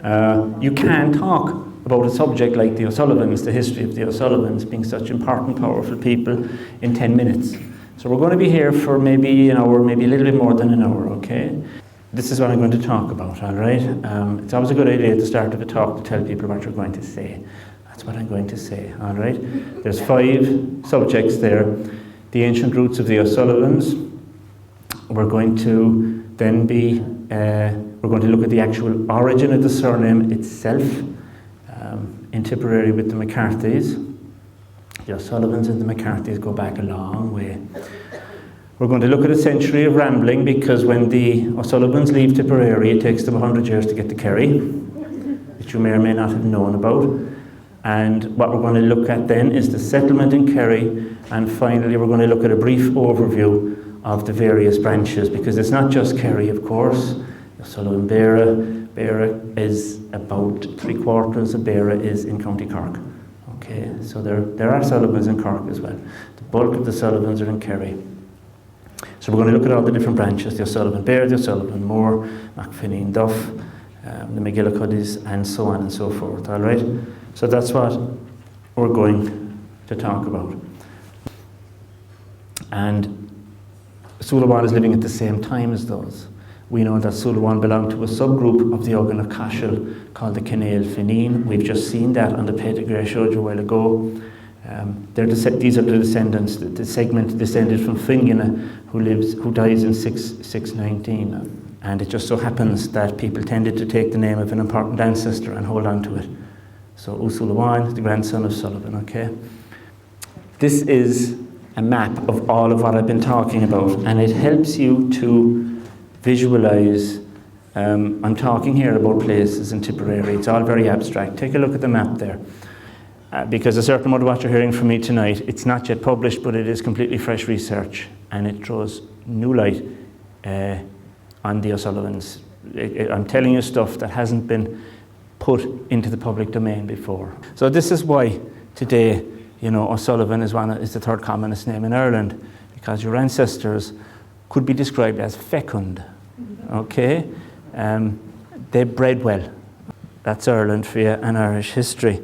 You can talk about a subject like the O'Sullivans, the history of the O'Sullivans being such important, powerful people, in 10 minutes. So we're going to be here for maybe an hour, maybe a little bit more than an hour, okay? This is what I'm going to talk about, all right? It's always a good idea at the start of a talk to tell people what you're going to say. That's what I'm going to say, all right? There's 5 subjects there. The ancient roots of the O'Sullivans. We're going to then be, we're going to look at the actual origin of the surname itself, in Tipperary with the McCarthys. The O'Sullivans and the McCarthys go back a long way. We're going to look at a century of rambling, because when the O'Sullivans leave Tipperary, it takes them 100 years to get to Kerry, which you may or may not have known about. And what we're going to look at then is the settlement in Kerry, and finally we're going to look at a brief overview of the various branches, because it's not just Kerry, of course. O'Sullivan Beara is about 3/4 of Beara is in County Cork. Okay, so there are Sullivans in Cork as well. The bulk of the Sullivans are in Kerry. So we're going to look at all the different branches: the O'Sullivan Beara, the O'Sullivan Moore, MacFineen Duff, the McGillicuddies, and so on and so forth. All right. So that's what we're going to talk about. And Suliwan is living at the same time as those. We know that Suliwan belonged to a subgroup of the Ogan of Cashel called the Canale Fineen. We've just seen that on the pedigree I showed you a while ago. These are the descendants. The segment descended from Fingina, who dies in 619. And it just so happens that people tended to take the name of an important ancestor and hold on to it. So O'Sullivan, the grandson of Sullivan, okay? This is a map of all of what I've been talking about, and it helps you to visualize. I'm talking here about places in Tipperary. It's all very abstract. Take a look at the map there. Because a certain amount of what you're hearing from me tonight, it's not yet published, but it is completely fresh research, and it throws new light on the O'Sullivans. I'm telling you stuff that hasn't been put into the public domain before. So this is why today, you know, O'Sullivan is the 3rd commonest name in Ireland, because your ancestors could be described as fecund, okay? They bred well. That's Ireland for you, and Irish history.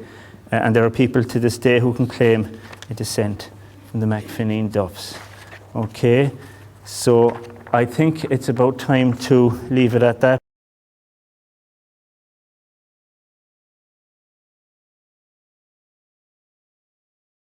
And there are people to this day who can claim a descent from the MacFineen Duffs. Okay, so I think it's about time to leave it at that.